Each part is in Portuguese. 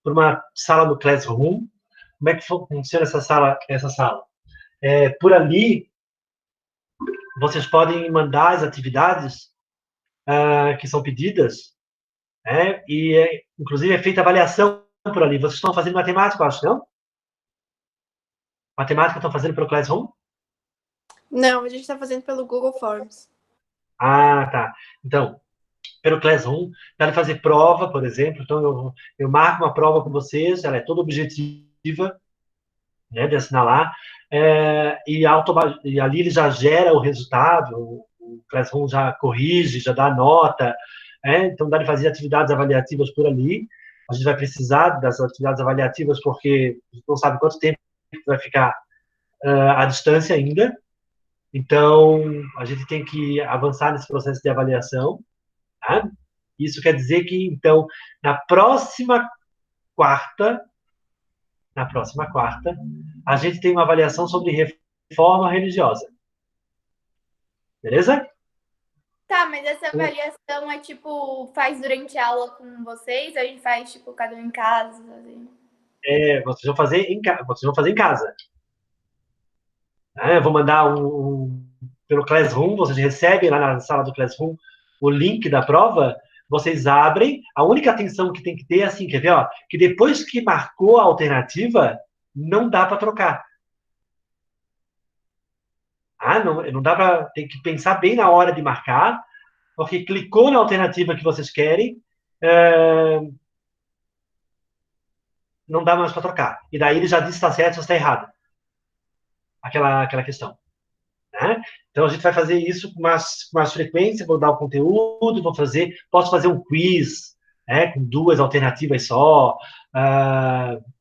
por uma sala do Classroom. Como é que funciona essa sala? Por ali, vocês podem mandar as atividades que são pedidas, né? E, inclusive, é feita avaliação por ali. Vocês estão fazendo matemática, eu acho, não? Matemática estão fazendo pelo Classroom? Não, a gente está fazendo pelo Google Forms. Ah, tá. Então, pelo Classroom, para fazer prova, por exemplo. Então, eu marco uma prova com vocês, ela é toda objetiva, né, de assinalar, e ali ele já gera o resultado, o Classroom já corrige, já dá nota, então dá de fazer atividades avaliativas por ali. A gente vai precisar das atividades avaliativas porque a gente não sabe quanto tempo vai ficar à distância ainda, então a gente tem que avançar nesse processo de avaliação, tá? Isso quer dizer que, então, na próxima quarta, a gente tem uma avaliação sobre reforma religiosa. Beleza? Tá, mas essa avaliação é tipo, faz durante a aula com vocês? A gente faz, tipo, cada um em casa? Assim? Vocês vão fazer em casa. Eu vou mandar pelo Classroom, vocês recebem lá na sala do Classroom o link da prova, vocês abrem, a única atenção que tem que ter é assim, quer ver? Ó, que depois que marcou a alternativa, não dá para trocar. Não dá para. Tem que pensar bem na hora de marcar, porque clicou na alternativa que vocês querem, não dá mais para trocar. E daí ele já diz se está certo ou se está errado. Aquela questão. Né? Então a gente vai fazer isso com mais frequência, vou dar o conteúdo, posso fazer um quiz, com 2 alternativas só,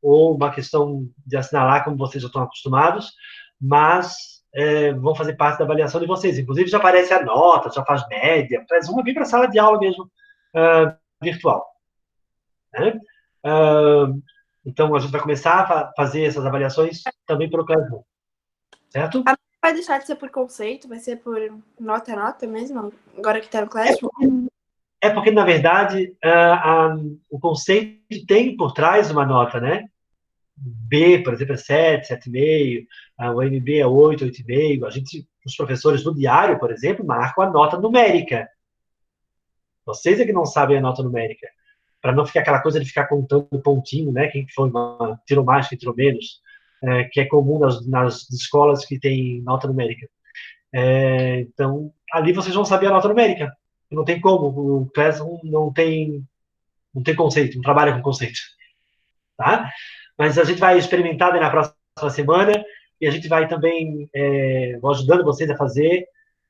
ou uma questão de assinalar, como vocês já estão acostumados, mas vão fazer parte da avaliação de vocês. Inclusive já aparece a nota, já faz média, traz uma bem para a sala de aula mesmo, virtual. Né? Então a gente vai começar a fazer essas avaliações também pelo Classroom. Certo? Vai deixar de ser por conceito? Vai ser por nota a nota mesmo? Agora que tá no Classroom? Porque na verdade, o conceito tem por trás uma nota, né? B, por exemplo, é 7, 7,5, o MB é 8, 8,5. Os professores do diário, por exemplo, marcam a nota numérica. Vocês é que não sabem a nota numérica. Para não ficar aquela coisa de ficar contando pontinho, né? Quem foi tirou mais, quem tirou menos, que é comum nas escolas que tem nota numérica. Então, ali vocês vão saber a nota numérica. Não tem como. O Classroom não tem conceito, não trabalha com conceito. Tá? Mas a gente vai experimentar na próxima semana e a gente vai também vou ajudando vocês a fazer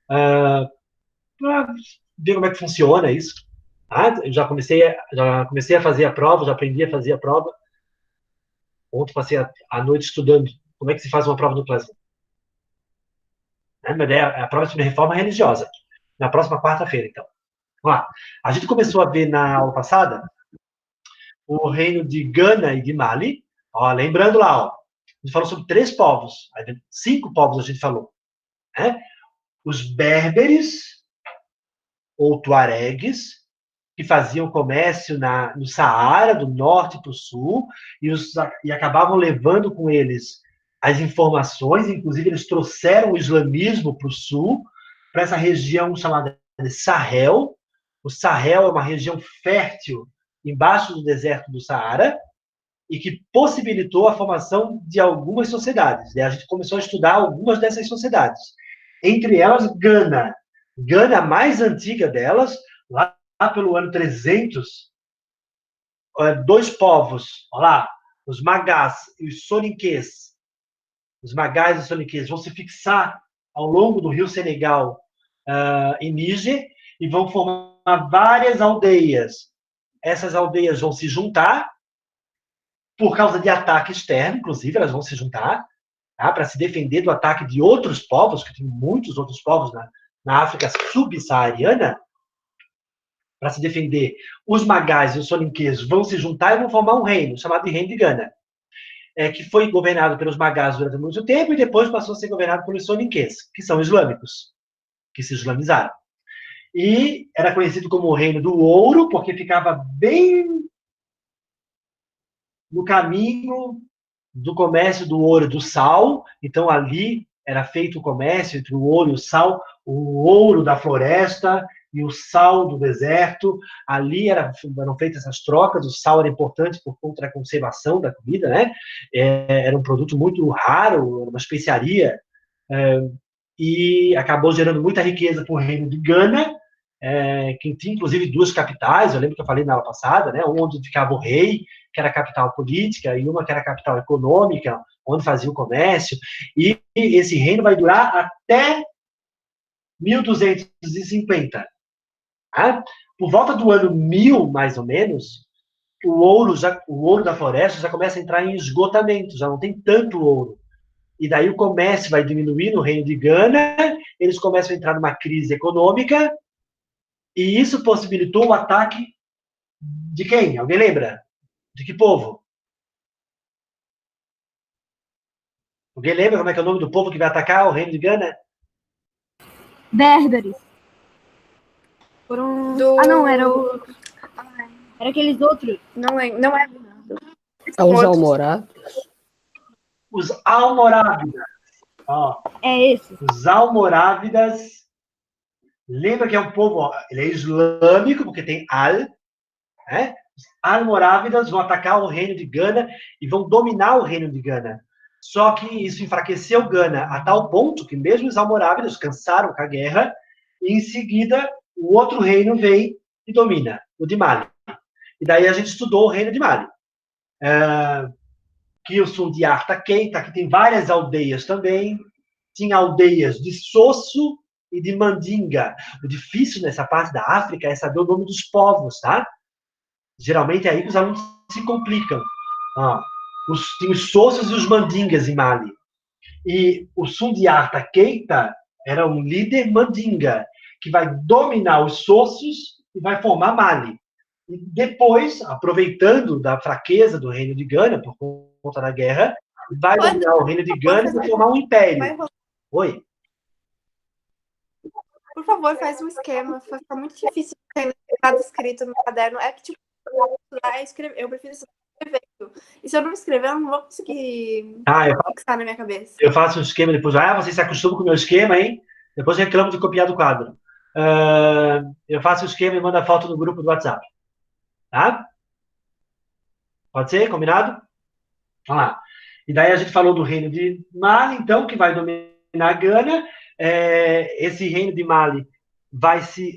para ver como é que funciona isso. Tá? Eu já comecei a fazer a prova, já aprendi a fazer a prova. Ontem passei a noite estudando como é que se faz uma prova no Classroom. Mas a prova de reforma religiosa. Na próxima quarta-feira, então. Vamos lá. A gente começou a ver na aula passada o reino de Gana e de Mali. Ó, lembrando lá, ó, a gente falou sobre 3 povos. 5 povos a gente falou. Né? Os berberes, ou tuaregues, que faziam comércio no Saara, do norte para o sul, e acabavam levando com eles as informações, inclusive eles trouxeram o islamismo para o sul, para essa região chamada de Sahel. O Sahel é uma região fértil embaixo do deserto do Saara, e que possibilitou a formação de algumas sociedades. A gente começou a estudar algumas dessas sociedades. Entre elas, Gana. Gana, a mais antiga delas, lá pelo ano 300, 2 povos, olha lá, os Magás e os Soninquês. Os Magás e os Soninquês vão se fixar ao longo do rio Senegal em Níger e vão formar várias aldeias. Essas aldeias vão se juntar por causa de ataque externo, inclusive, elas vão se juntar para se defender do ataque de outros povos, que tem muitos outros povos na África subsaariana, para se defender. Os Magás e os Soninquês vão se juntar e vão formar um reino, chamado de Reino de Gana, que foi governado pelos Magás durante muito tempo e depois passou a ser governado pelos Soninquês, que são islâmicos, que se islamizaram. E era conhecido como o Reino do Ouro, porque ficava bem no caminho do comércio do ouro e do sal. Então, ali era feito o comércio entre o ouro e o sal, o ouro da floresta e o sal do deserto. Ali eram feitas essas trocas. O sal era importante por conta da conservação da comida, né? Era um produto muito raro, uma especiaria, e acabou gerando muita riqueza para o reino de Gana, que tinha inclusive duas capitais. Eu lembro que eu falei na aula passada, né? Onde ficava o rei, que era a capital política, e uma que era a capital econômica, onde fazia o comércio. E esse reino vai durar até 1250. Tá? Por volta do ano 1000, mais ou menos, o ouro da floresta já começa a entrar em esgotamento, já não tem tanto ouro. E daí o comércio vai diminuir no reino de Gana, eles começam a entrar numa crise econômica, e isso possibilitou o ataque de quem? Alguém lembra? De que povo? Alguém lembra como é que é o nome do povo que vai atacar o reino de Gana? Berberes. Foram... Ah, não, era o... Era aqueles outros. Não é. Não é. Os Almorávidas. Os Almorávidas. Ó, É esse. os Almorávidas. Lembra que é um povo, ó, ele é islâmico, porque tem Al, né? Os Almorávidas vão atacar o reino de Gana e vão dominar o reino de Gana. Só que isso enfraqueceu Gana a tal ponto que mesmo os Almorávidas cansaram com a guerra, e em seguida o outro reino vem e domina, o de Mali. E daí a gente estudou o reino de Mali. Que o Sundiata Keita, que tem várias aldeias também. Tinha aldeias de Sosso e de Mandinga. O difícil nessa parte da África é saber o nome dos povos, tá? Geralmente é aí que os alunos se complicam. Tem os Sossos e os Mandingas em Mali. E o Sundiata Keita era um líder Mandinga, que vai dominar os Sossos e vai formar Mali. E depois, aproveitando da fraqueza do reino de Gana, por conta da guerra, vai dominar o reino de Gana e vai formar um império. Oi? Por favor, faz um esquema. Fica muito difícil ter nada escrito no caderno. É que, tipo, eu prefiro escrever. E se eu não escrever, eu não vou conseguir fixar na minha cabeça. Eu faço um esquema depois. Você se acostuma com o meu esquema, hein? Depois reclamo de copiar do quadro. Eu faço o esquema e mando a foto no grupo do WhatsApp. Tá? Pode ser? Combinado? Vamos lá. E daí a gente falou do reino de Mali, então, que vai dominar Gana. Esse reino de Mali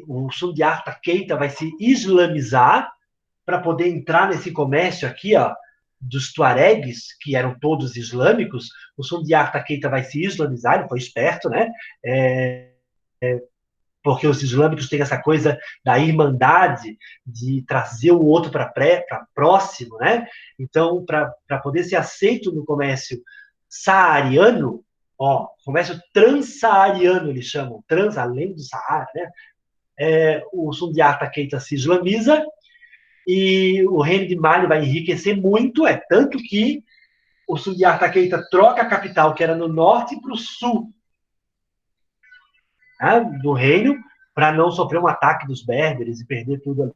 o Sundiata Keita vai se islamizar para poder entrar nesse comércio aqui, ó, dos tuaregues, que eram todos islâmicos. O Sundiata Keita vai se islamizar, ele foi esperto, né? Porque os islâmicos têm essa coisa da irmandade, de trazer o outro para próximo, né? Então, para poder ser aceito no comércio saariano, comércio transsaariano, eles chamam, além do Saara, né? O Sundiata Keita se islamiza e o reino de Mali vai enriquecer muito, tanto que o Sundiata Keita troca a capital, que era no norte, para o sul, do reino, para não sofrer um ataque dos berberes e perder tudo ali.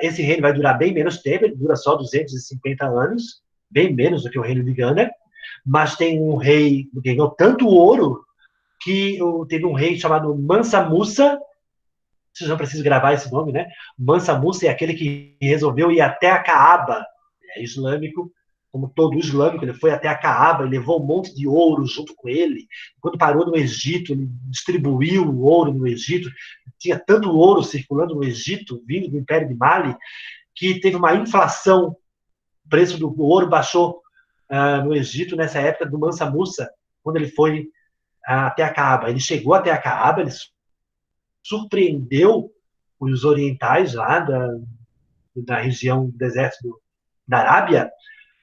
Esse reino vai durar bem menos tempo, ele dura só 250 anos, bem menos do que o reino de Gana, mas tem um rei que ganhou tanto ouro que teve um rei chamado Mansa Musa. Vocês não precisam gravar esse nome, né? Mansa Musa é aquele que resolveu ir até a Caaba, é islâmico, como todo islâmico, ele foi até a Caaba e levou um monte de ouro junto com ele. Quando parou no Egito, ele distribuiu o ouro no Egito. Tinha tanto ouro circulando no Egito, vindo do Império de Mali, que teve uma inflação. O preço do ouro baixou no Egito nessa época do Mansa Musa, quando ele foi até a Caaba. Ele chegou até a Caaba, ele surpreendeu os orientais lá da região do deserto da Arábia,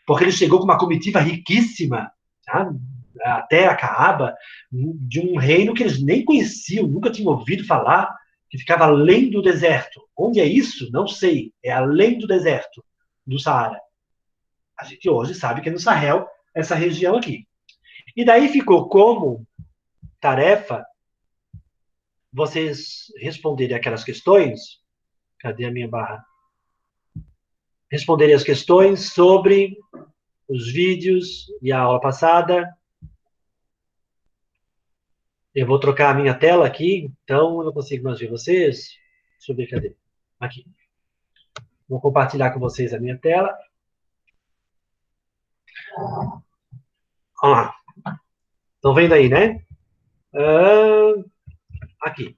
porque ele chegou com uma comitiva riquíssima, tá? Até a Caaba, de um reino que eles nem conheciam, nunca tinham ouvido falar, que ficava além do deserto. Onde é isso? Não sei. É além do deserto do Saara. A gente hoje sabe que é no Sahel, essa região aqui. E daí ficou como tarefa vocês responderem aquelas questões. Cadê a minha barra? responderem as questões sobre os vídeos e a aula passada. Eu vou trocar a minha tela aqui, então eu não consigo mais ver vocês. Deixa eu ver, cadê? Aqui. Vou compartilhar com vocês a minha tela. Vamos lá. Estão vendo aí, né? Aqui.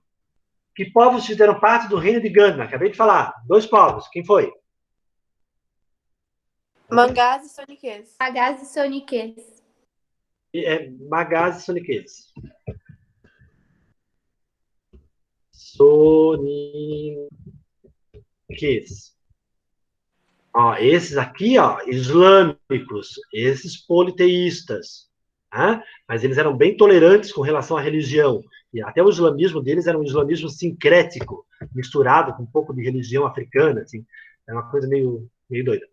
Que povos fizeram parte do reino de Gana? Acabei de falar. 2 povos. Quem foi? Mangás e soniquês. Mangás e soniquês. Magás e soniquês. Soniquês. Ó, esses aqui, ó, islâmicos, esses politeístas, tá? Mas eles eram bem tolerantes com relação à religião. E até o islamismo deles era um islamismo sincrético, misturado com um pouco de religião africana, assim. É uma coisa meio doida.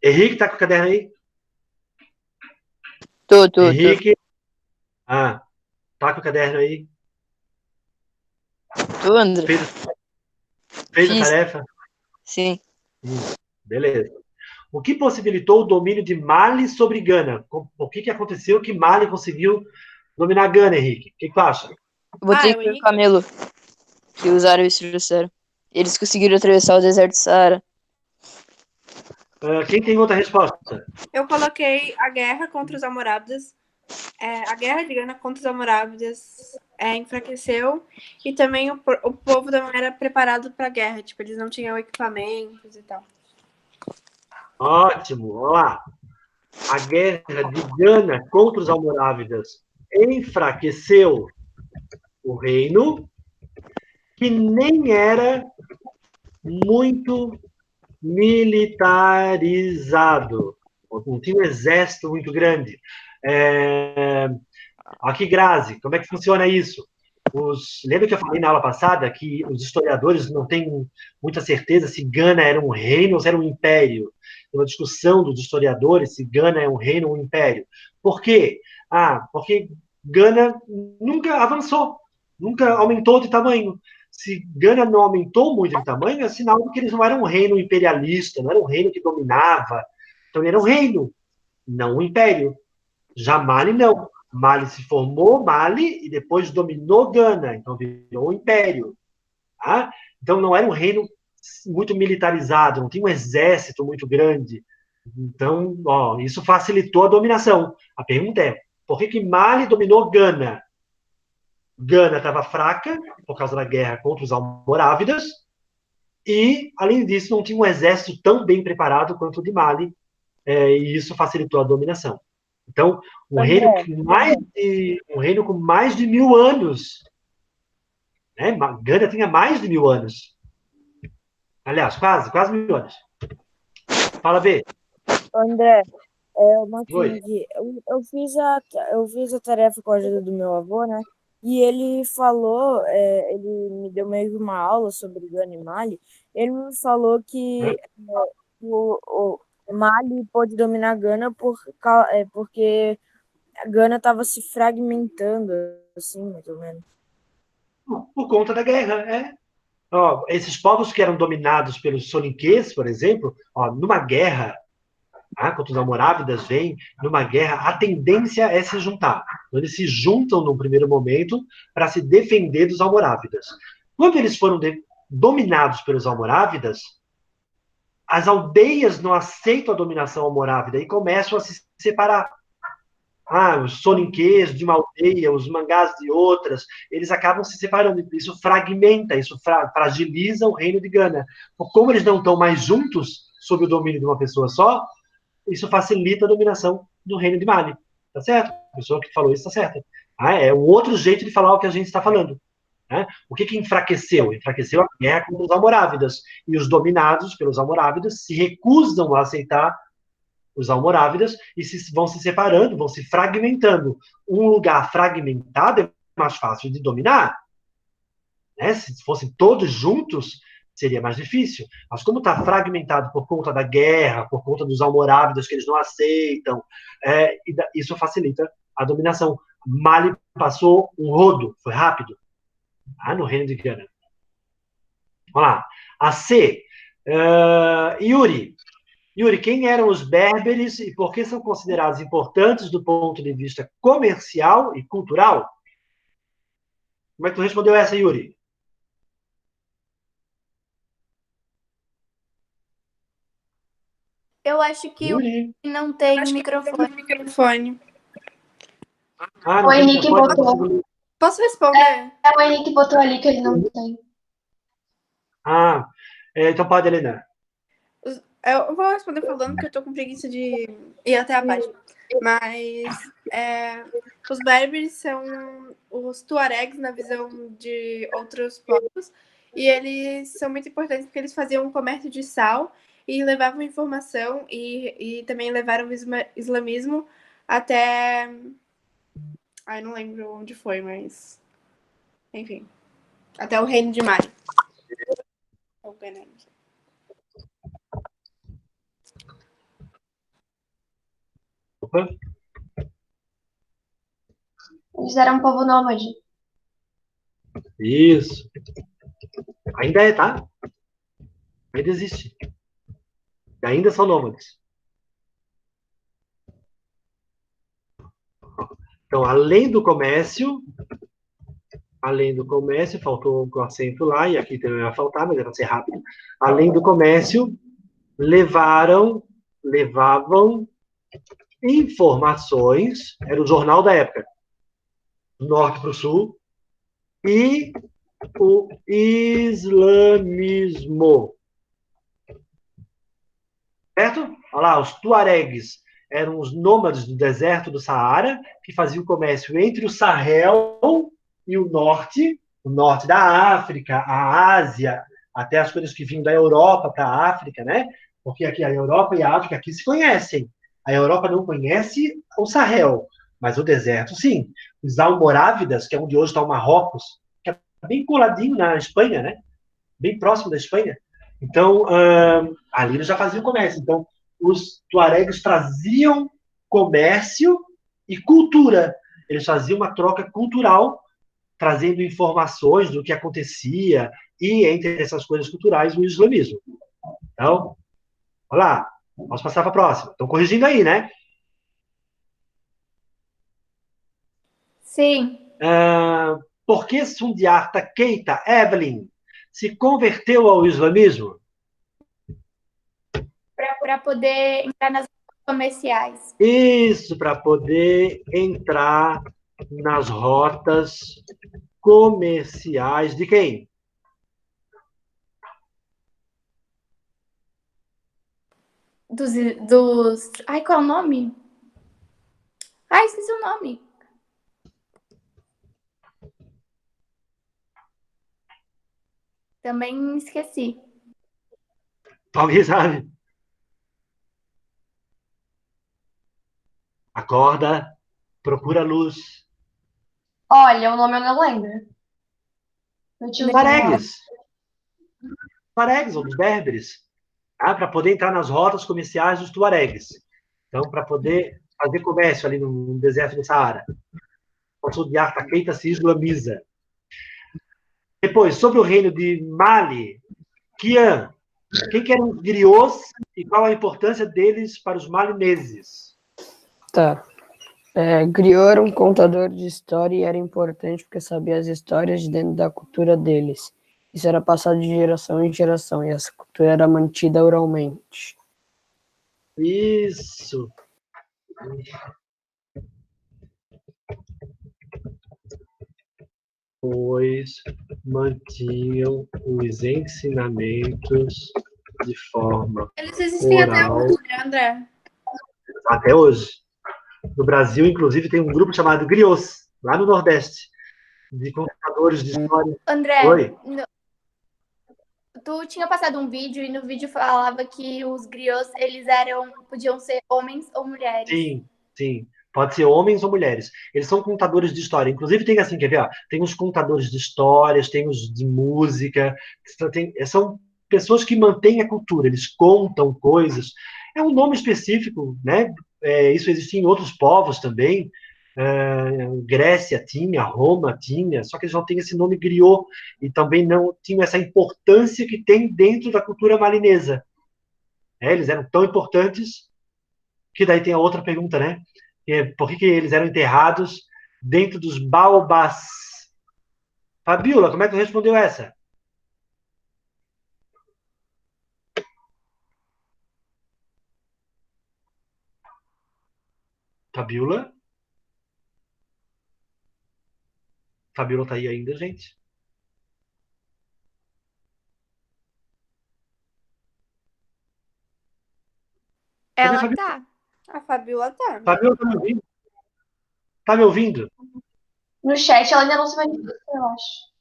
Henrique, tá com o caderno aí? Tô. Henrique? Tá com o caderno aí? Tô, André. Fez a tarefa? Sim. Beleza. O que possibilitou o domínio de Mali sobre Gana? O que aconteceu que Mali conseguiu dominar Gana, Henrique? O que tu acha? Eu botei o camelo que usaram isso trouxeram. Eles conseguiram atravessar o deserto do Saara. Quem tem outra resposta? Eu coloquei a guerra contra os Almorávidas. A guerra de Gana contra os Almorávidas enfraqueceu. E também o povo não era preparado para a guerra. Tipo, eles não tinham equipamentos e tal. Ótimo, vamos lá. A guerra de Gana contra os Almorávidas enfraqueceu o reino, que nem era muito militarizado. Não tinha um exército muito grande. Aqui, Grazi, como é que funciona isso? Lembra que eu falei na aula passada que os historiadores não têm muita certeza se Gana era um reino ou se era um império? Tem uma discussão dos historiadores se Gana é um reino ou um império. Por quê? Porque Gana nunca avançou, nunca aumentou de tamanho. Se Gana não aumentou muito de tamanho, é sinal de que eles não eram um reino imperialista, não era um reino que dominava. Então, ele era um reino, não um império. Já Mali, não. Mali se formou Mali e depois dominou Gana, então virou um império. Tá? Então não era um reino muito militarizado, não tinha um exército muito grande. Então, isso facilitou a dominação. A pergunta é, por que Mali dominou Gana? Gana estava fraca por causa da guerra contra os Almorávidas e, além disso, não tinha um exército tão bem preparado quanto o de Mali, e isso facilitou a dominação. Então, um reino com mais de 1000 anos. Né? Gana tinha mais de 1000 anos. Aliás, quase 1000 anos. Fala, B. André, eu fiz a tarefa com a ajuda do meu avô, né? E ele falou, ele me deu meio que uma aula sobre Gana e Mali. Ele me falou que o Mali pôde dominar Gana porque a Gana estava se fragmentando, assim, mais ou menos. Por conta da guerra, esses povos que eram dominados pelos soninquês, por exemplo, numa guerra, quando os Almorávidas vêm, numa guerra, a tendência é se juntar. Então, eles se juntam num primeiro momento para se defender dos Almorávidas. Quando eles foram dominados pelos Almorávidas, as aldeias não aceitam a dominação almorávida e começam a se separar. Os soninquês de uma aldeia, os mangás de outras, eles acabam se separando. Isso fragmenta, isso fragiliza o reino de Gana. Como eles não estão mais juntos, sob o domínio de uma pessoa só, isso facilita a dominação do reino de Mali. Tá certo? A pessoa que falou isso tá certa. É um outro jeito de falar o que a gente está falando. Né? O que enfraqueceu? Enfraqueceu a guerra contra os Almorávidas. E os dominados pelos Almorávidas se recusam a aceitar os Almorávidas e vão se separando, vão se fragmentando. Um lugar fragmentado é mais fácil de dominar. Né? Se fossem todos juntos, seria mais difícil. Mas como está fragmentado por conta da guerra, por conta dos Almorávidas que eles não aceitam, isso facilita a dominação. Mali passou um rodo, foi rápido, no reino de Gana. Vamos lá. A C. Yuri, quem eram os berberes e por que são considerados importantes do ponto de vista comercial e cultural? Como é que tu respondeu essa, Yuri? Eu acho que Yuri. não tem microfone. Não O tem Henrique microfone, botou. Posso responder? O Henrique botou ali que ele não tem. Então pode, Helena. Eu vou responder falando que eu tô com preguiça de ir até a página. Mas os berberes são os tuaregs na visão de outros povos. E eles são muito importantes porque eles faziam um comércio de sal e levavam informação e também levaram o islamismo até... Ai, não lembro onde foi, mas... Enfim. Até o reino de Mali. Opa. Eles eram um povo nômade. Isso. Ainda é, tá? Ainda existe. E ainda são nômades. Então, além do comércio, faltou um acento lá, e aqui também vai faltar, mas é para ser rápido. Além do comércio, levavam informações, era o jornal da época, do norte para o sul, e o islamismo. Certo? Olha lá, os tuaregs eram os nômades do deserto do Saara, que faziam comércio entre o Sahel e o norte da África, a Ásia, até as coisas que vinham da Europa para a África, né? Porque aqui a Europa e a África aqui se conhecem. A Europa não conhece o Sahel, mas o deserto sim. Os Almorávidas, que é onde hoje está o Marrocos, que é bem coladinho na Espanha, né? Bem próximo da Espanha. Então, ali eles já faziam comércio. Então, os tuaregs traziam comércio e cultura. Eles faziam uma troca cultural, trazendo informações do que acontecia, e entre essas coisas culturais, o islamismo. Então, olha lá, vamos passar para a próxima. Estão corrigindo aí, né? Sim. Por que Sundiata Keita Evelyn se converteu ao islamismo? Para poder entrar nas comerciais. Isso, para poder entrar nas rotas comerciais de quem? Ai, qual é o nome? Ai, esqueci o nome. Também esqueci. Alguém sabe? Acorda, procura luz. Olha, o nome eu não lembro. Tuaregs, ou dos berberes, tá? Para poder entrar nas rotas comerciais dos tuaregs. Então, para poder fazer comércio ali no deserto do Saara. O Sundiata Keita se islamiza. Depois, sobre o reino de Mali, Kian, quem que eram os griots e qual a importância deles para os malineses? Tá. Griot era um contador de história e era importante porque sabia as histórias de dentro da cultura deles. Isso era passado de geração em geração e essa cultura era mantida oralmente. Isso. Pois mantinham os ensinamentos de forma Eles existem até oral. hoje, né, André? Até hoje. No Brasil, inclusive, tem um grupo chamado Griots, lá no Nordeste, de contadores de história. André, Oi? Tu tinha passado um vídeo e no vídeo falava que os griots, eles podiam ser homens ou mulheres. Sim, sim. Pode ser homens ou mulheres. Eles são contadores de história. Inclusive, tem assim, quer ver? Ó, tem os contadores de histórias, tem os de música. São pessoas que mantêm a cultura, eles contam coisas. É um nome específico, né? Isso existe em outros povos também. Grécia tinha, Roma tinha, só que eles não têm esse nome griot e também não tinham essa importância que tem dentro da cultura malinesa. Eles eram tão importantes que daí tem a outra pergunta, né? Por que eles eram enterrados dentro dos baobás? Fabiola, como é que tu respondeu essa? Fabiola? Fabiola tá aí ainda, gente? Cadê a Ela Fabiola? tá. A Fabiola tá. Fabiola, tá me ouvindo? Tá me ouvindo? No chat ela ainda não se manifestou, eu acho.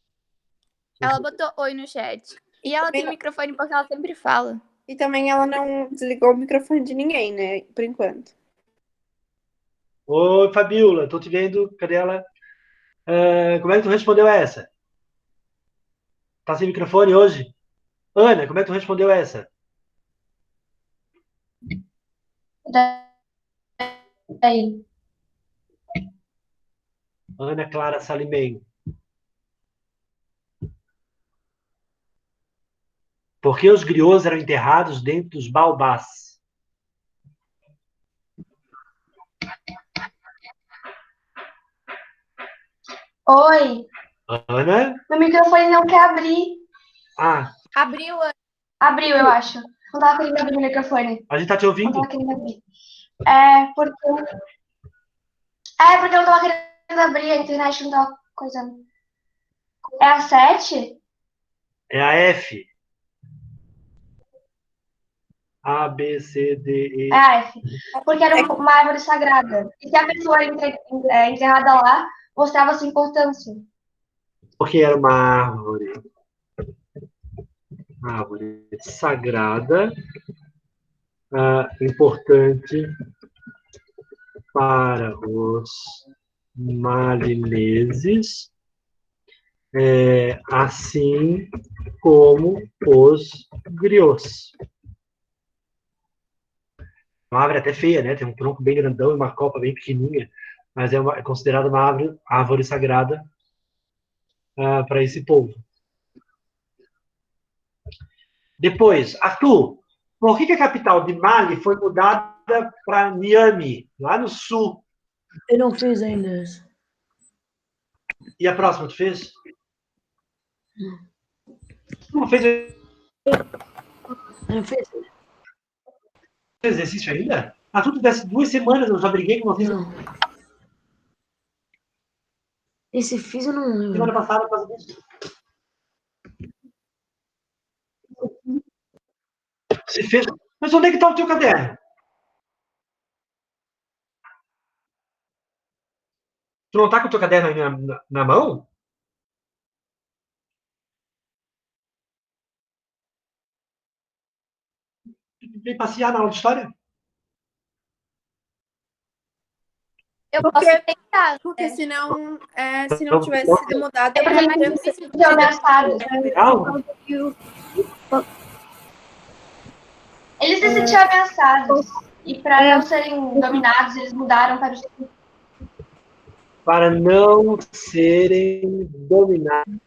Ela botou oi no chat. E ela tem microfone porque ela sempre fala. E também ela não desligou o microfone de ninguém, né? Por enquanto. Oi, Fabiola, tô te vendo. Cadê ela? Como é que tu respondeu essa? Tá sem microfone hoje? Ana, como é que tu respondeu essa? Daí. Ana Clara Salimem. Por que os griots eram enterrados dentro dos baobás? Oi, Ana? meu microfone não quer abrir. Ah, Abriu a... Abriu, eu acho. Não tava querendo abrir o microfone. a gente tá te Não ouvindo? tava querendo abrir. Porque eu não tava querendo abrir, a internet não tava coisando. É a 7? É a F. A, B, C, D, E. É a F. Porque era uma árvore sagrada. E se a pessoa era enterrada lá, mostrava sua importância. Porque era uma árvore sagrada, importante para os malineses, assim como os griots. Uma árvore até feia, né? Tem um tronco bem grandão e uma copa bem pequenininha, mas é considerada uma árvore sagrada para esse povo. Depois, Arthur, por que a capital de Mali foi mudada para Niamey, lá no sul? Eu não fiz ainda isso. E a próxima, tu fez? Tu não fez Eu fiz. exercício ainda? Arthur, tu tivesse 2 semanas, eu já briguei com vocês. Não. Esse fiz eu não lembro. Semana passada, por causa disso. Você fez? Mas onde é que está o teu caderno? Tu não está com o teu caderno aí na mão? Vem passear na aula de história? Eu posso tentar. Porque senão, se não tivesse sido mudado, É porque ia eles são ameaçados. Calma. Eles se sentiam ameaçados. E para não serem dominados, eles mudaram para o... Para não serem dominados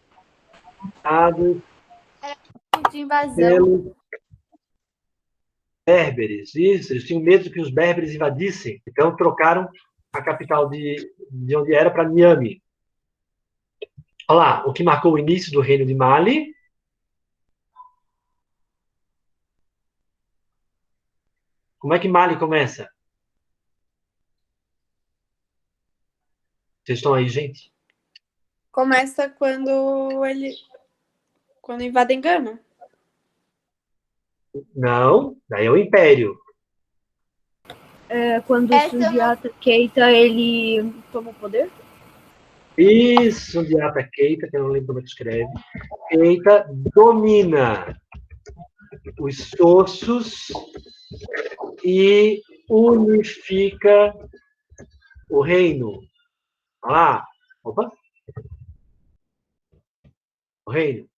De invasão. pelos berberes. Isso, eles tinham medo que os berberes invadissem. Então, trocaram a capital de onde era para Niamey. Olha lá, o que marcou o início do reino de Mali. Como é que Mali começa? Vocês estão aí, gente? começa quando invadem Gana. Não, daí é o Império. Quando o Sundiata Keita, ele toma o poder? Isso, Sundiata Keita, que eu não lembro como é que escreve. Keita domina os Sossos e unifica o reino. Olha lá. Opa. O reino.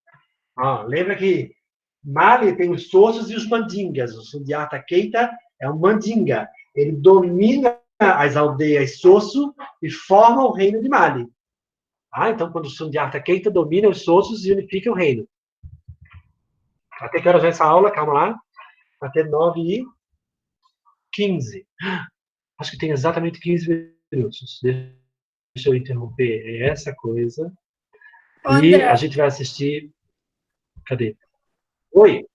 Lembra que Mali tem os Sossos e os Mandingas. O Sundiata Keita é um Mandinga. Ele domina as aldeias Sosso e formam o reino de Mali. Então, quando o Sundiata Keita domina os Sossos e unifica o reino. Até que horas vai essa aula? Calma lá. Até 9h15. Acho que tem exatamente 15 minutos. Deixa eu interromper essa coisa. André, E a gente vai assistir... Cadê? Oi.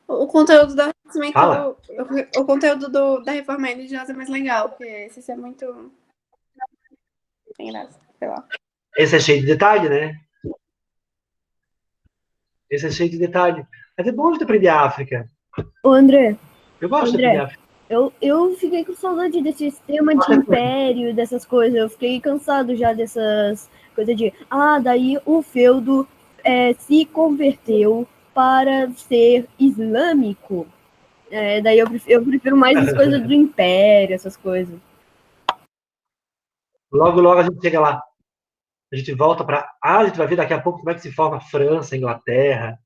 o conteúdo da Fala. o conteúdo da reforma religiosa é mais legal, porque esse é muito... Tem graça, sei lá. Esse é cheio de detalhe, né? Esse é cheio de detalhe. Mas é bom de aprender a África. Ô, André. Eu gosto de aprender a África. Eu fiquei com saudade desse sistema de império, dessas coisas. Eu fiquei cansado já dessas coisas de... daí o feudo se converteu para ser islâmico. Daí eu prefiro mais as coisas do império, essas coisas. Logo, logo a gente chega lá. A gente volta para... a gente vai ver daqui a pouco como é que se forma a França, a Inglaterra.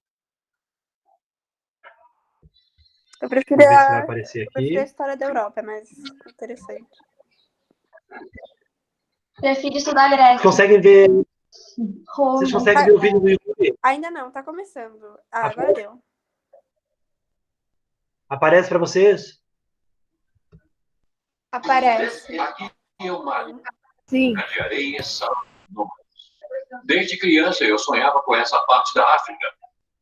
Eu prefiro Vamos ver se vai aparecer aqui. a história da Europa, é mais interessante. Prefiro estudar Grécia. Conseguem ver... Roma. Vocês conseguem ver o vídeo do YouTube? Ainda não, tá começando. Agora deu. Aparece para vocês? Aparece. Sim. De areia, sal. Desde criança eu sonhava com essa parte da África.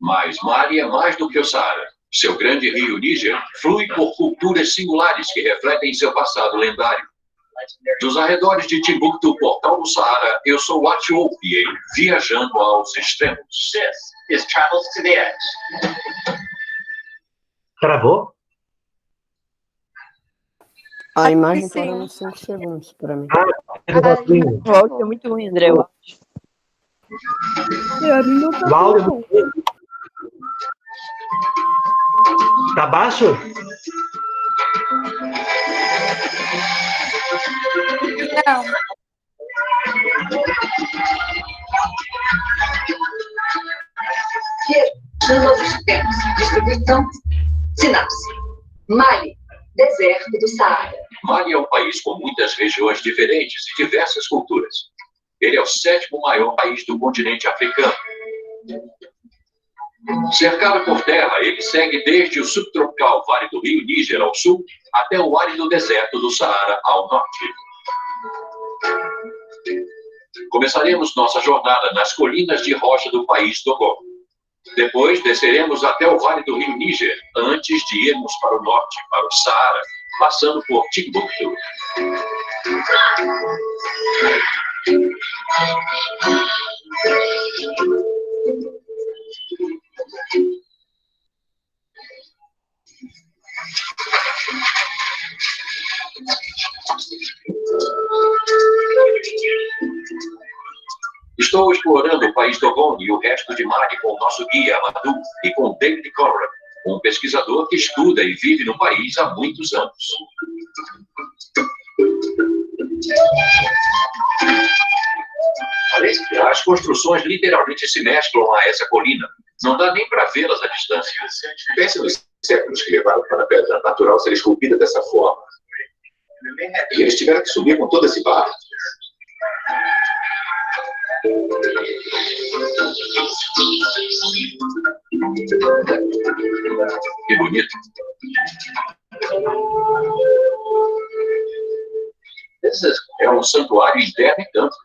Mas Mali é mais do que o Saara. Seu grande rio Níger flui por culturas singulares que refletem seu passado lendário. Dos arredores de Timbuktu, portal do Saara, eu sou o Atioupier, viajando aos extremos. This is travels to the edge. Travou? A imagem parou uns 5 segundos para mim. O áudio é muito ruim, André. O áudio tá baixo? Não. Novos sistemas, distribuição, sinapse. Mali, deserto do Saara. Mali é um país com muitas regiões diferentes e diversas culturas. Ele é o 7º maior país do continente africano. Cercado por terra, ele segue desde o subtropical Vale do Rio Níger ao sul até o árido deserto do Saara ao norte. Começaremos nossa jornada nas colinas de rocha do país Dogon. Depois desceremos até o Vale do Rio Níger, antes de irmos para o norte, para o Saara, passando por Timbuktu. Estou explorando o país Dogon e o resto de Mali com o nosso guia Amadou e com David Conrad, um pesquisador que estuda e vive no país há muitos anos. As construções literalmente se mesclam a essa colina. Não dá nem para vê-las à distância. Pense nos séculos que levaram para a pedra natural ser esculpida dessa forma. E eles tiveram que subir com todo esse barro. Que bonito. É um santuário interno e tanto.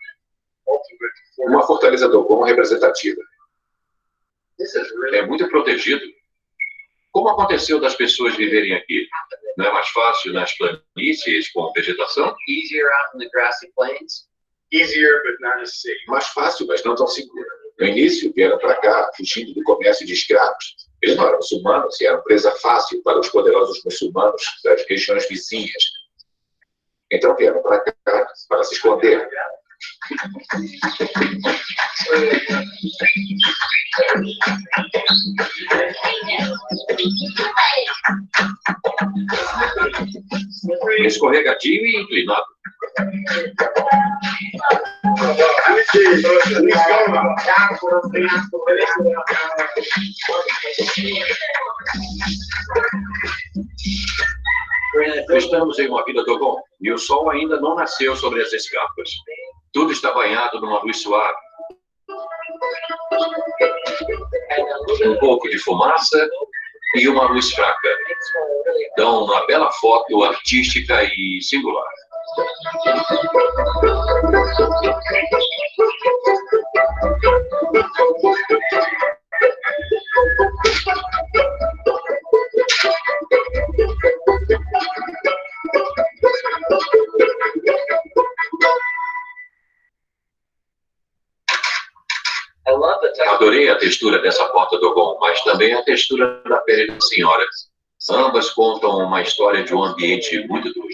Uma fortaleza Dogon representativa. É muito protegido. Como aconteceu das pessoas viverem aqui? Não é mais fácil nas planícies com vegetação? Mais fácil, mas não tão seguro. No início, vieram para cá, fugindo do comércio de escravos. Eles não eram muçulmanos e eram presa fácil para os poderosos muçulmanos das regiões vizinhas. Então vieram para cá para se esconder. Escorregadio e inclinado. Estamos em uma vila Dogon e o sol ainda não nasceu sobre as escarpas. Tudo está banhado numa luz suave. Um pouco de fumaça e uma luz fraca dão uma bela foto artística e singular. Adorei a textura dessa porta Dogon, mas também a textura da pele da senhora. Ambas contam uma história de um ambiente muito duro.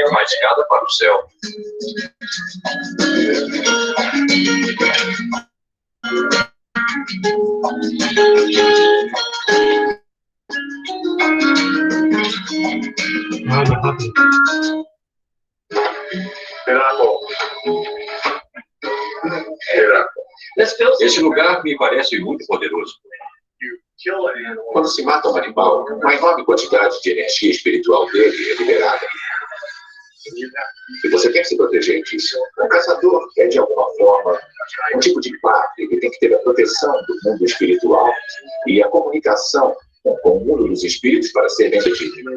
Uma escada para o céu. Rápido. Esse lugar me parece muito poderoso. Quando se mata um animal, uma enorme quantidade de energia espiritual dele é liberada. E você tem que se proteger disso. Um caçador é, de alguma forma, um tipo de pacto. Ele tem que ter a proteção do mundo espiritual e a comunicação com o mundo dos espíritos para ser bem sucedido.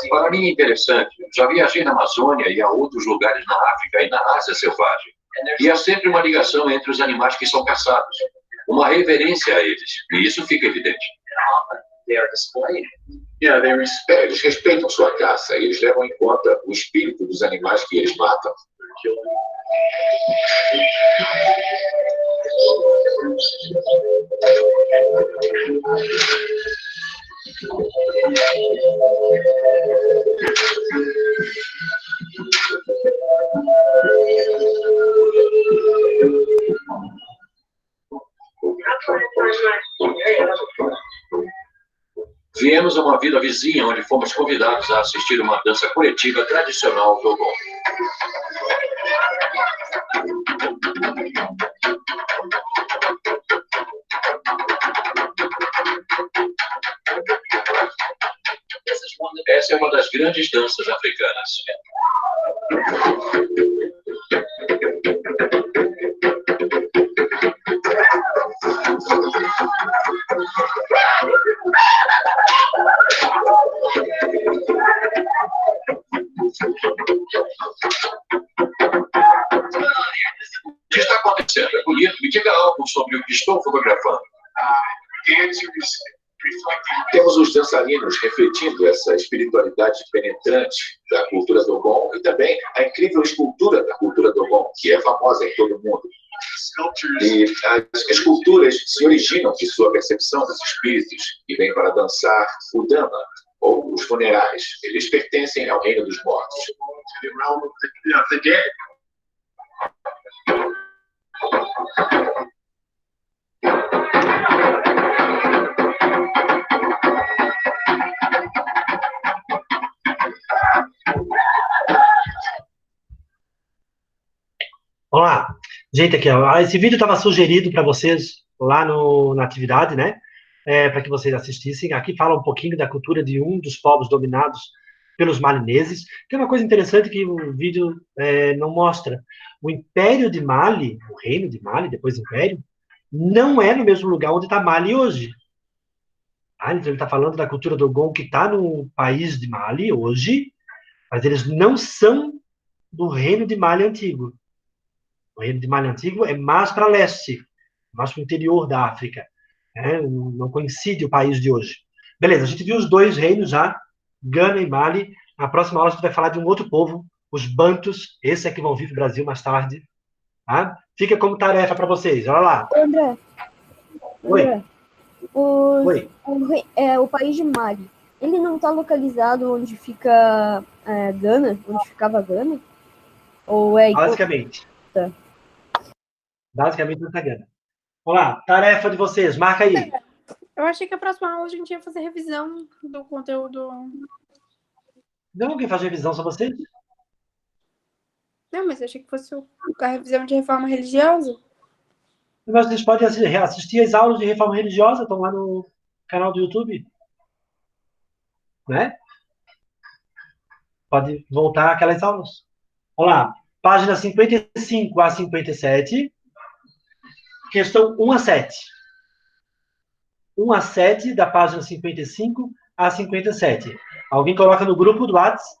Para mim é interessante. Já viajei na Amazônia e a outros lugares na África e na Ásia selvagem. E há sempre uma ligação entre os animais que são caçados. Uma reverência a eles. E isso fica evidente. Eles respeitam sua caça e eles levam em conta o espírito dos animais que eles matam. Viemos a uma vila vizinha onde fomos convidados a assistir uma dança coletiva tradicional Dogon. Essa é uma das grandes danças africanas. O que está acontecendo? É bonito. Me diga algo sobre o que estou fotografando. Temos os dançarinos refletindo essa espiritualidade penetrante da cultura Dogon e também a incrível escultura da cultura Dogon, que é famosa em todo o mundo. E as esculturas se originam de sua percepção dos espíritos e vêm para dançar o Dama, ou os funerais. Eles pertencem ao reino dos mortos. Vamos lá. Gente, aqui, ó, esse vídeo estava sugerido para vocês lá na atividade, né? Para que vocês assistissem. Aqui fala um pouquinho da cultura de um dos povos dominados pelos malineses. Tem uma coisa interessante que o vídeo não mostra. O Império de Mali, o Reino de Mali, depois Império, não é no mesmo lugar onde está Mali hoje. Então ele está falando da cultura Dogon que está no país de Mali hoje, mas eles não são do Reino de Mali antigo. O Reino de Mali antigo é mais para leste, mais para o interior da África. Não coincide o país de hoje. Beleza, a gente viu os dois reinos já, Gana e Mali. Na próxima aula a gente vai falar de um outro povo, os Bantus. Esse é que vão vir para o Brasil mais tarde. Tá? Fica como tarefa para vocês. Olha lá. André. Oi. Oi. O país de Mali, ele não está localizado onde fica Gana? Onde ficava Gana? Ou basicamente. Tá. Basicamente propaganda. Vamos lá, tarefa de vocês, marca aí. Eu achei que a próxima aula a gente ia fazer revisão do conteúdo. Não, quem faz revisão são vocês? Não, mas eu achei que fosse a revisão de reforma religiosa. Mas vocês podem assistir as aulas de reforma religiosa, estão lá no canal do YouTube. Né? Pode voltar aquelas aulas. Vamos lá. Página 55 a 57. Questão 1 a 7. 1 a 7 da página 55 a 57. Alguém coloca no grupo do WhatsApp.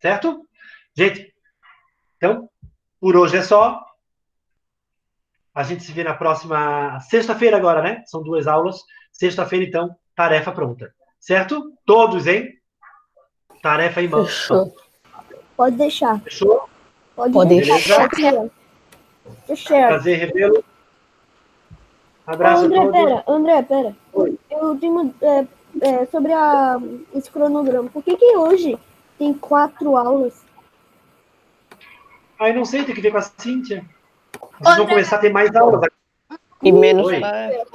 Certo? Gente, então, por hoje é só. A gente se vê na próxima sexta-feira agora, né? São 2 aulas. Sexta-feira, então, tarefa pronta. Certo? Todos, hein? Tarefa em mão. Fechou. Pode deixar. Fechou? Pode deixar. Deixar. Prazer revê-lo. Abraço a todos. André, pera. Oi. Eu tenho sobre esse cronograma. Por que hoje tem 4 aulas? Ah, eu não sei, tem que ver com a Cíntia. Vocês vão começar a ter mais aulas. E menos Oi.